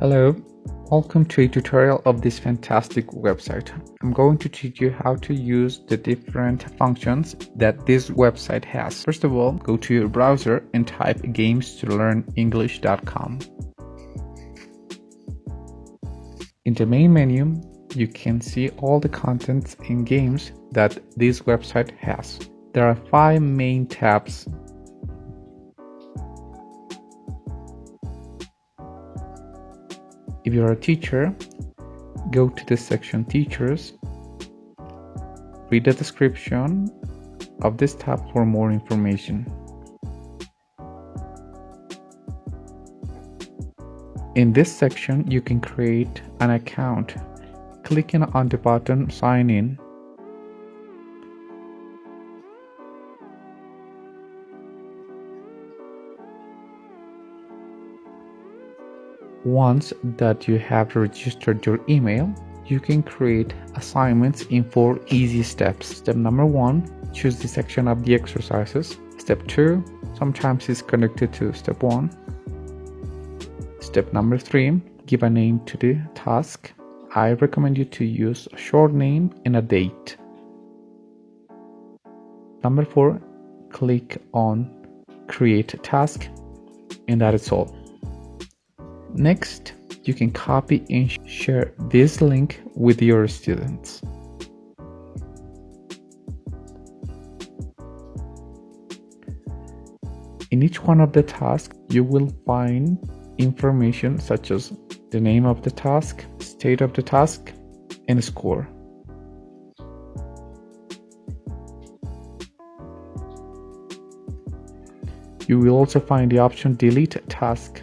Hello, welcome to a tutorial of this fantastic website. I'm going to teach you how to use the different functions that this website has. First of all, go to your browser and type gamesToLearnEnglish.com. In the main menu, you can see all the contents and games that this website has. There are 5 main tabs. If you're a teacher, go to the section Teachers, read the description of this tab for more information. In this section, you can create an account. Clicking on the button Sign In. Once that you have registered your email, you can create assignments in 4 easy steps. Step number 1, choose the section of the exercises. Step 2, sometimes it's connected to step 1. Step number 3, give a name to the task. I recommend you to use a short name and a date. Number 4, click on Create a Task, and that is all. Next, you can copy and share this link with your students. In each one of the tasks, you will find information such as the name of the task, state of the task, and score. You will also find the option Delete Task.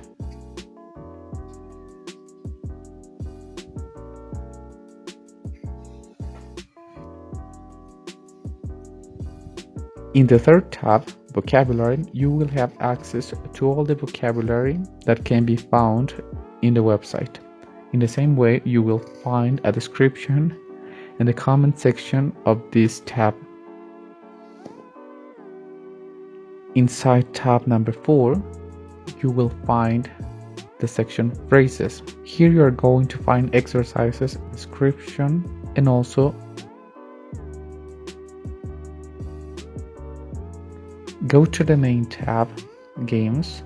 In the third tab, Vocabulary, you will have access to all the vocabulary that can be found in the website. In the same way, you will find a description in the comment section of this tab. Inside tab number 4, you will find the section Phrases. Here you are going to find exercises, description, and also go to the main tab, Games.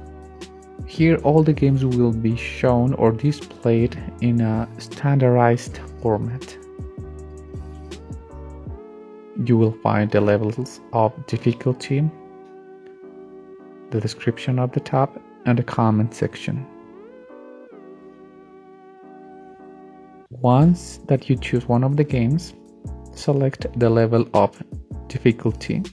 Here all the games will be shown or displayed in a standardized format. You will find the levels of difficulty, the description of the tab, and the comment section. Once that you choose one of the games, select the level of difficulty.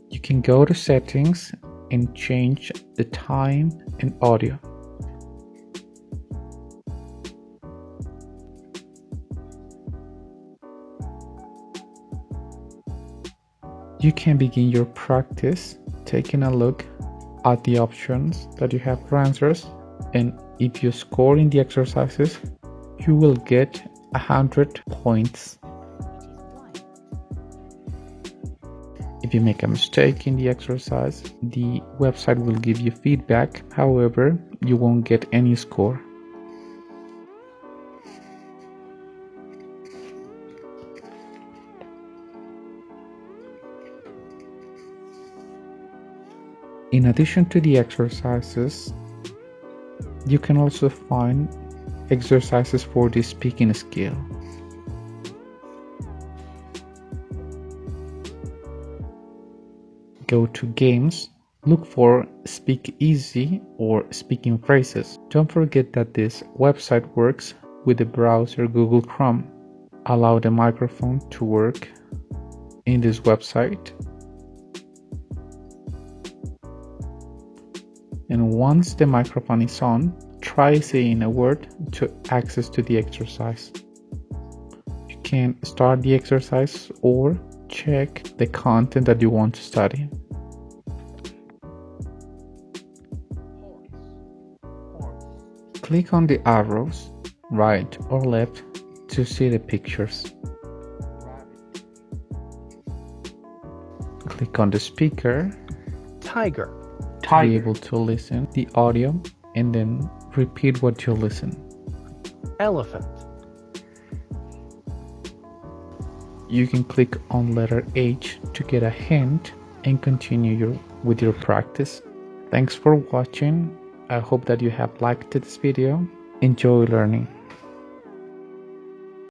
You can go to Settings and change the time and audio. You can begin your practice taking a look at the options that you have for answers, and if you score in the exercises, you will get 100 points. If you make a mistake in the exercise, the website will give you feedback. However, you won't get any score. In addition to the exercises, you can also find exercises for the speaking skill. Go to Games, look for Speak Easy or Speaking Phrases. Don't forget that this website works with the browser Google Chrome. Allow the microphone to work in this website. And once the microphone is on, try saying a word to access to the exercise. You can start the exercise or check the content that you want to study. Click on the arrows, right or left, to see the pictures. click on the speaker tiger, to be able to listen the audio and then repeat what you listen. elephant, You can click on letter H to get a hint and continue with your practice. Thanks for watching. I hope that you have liked this video. Enjoy learning.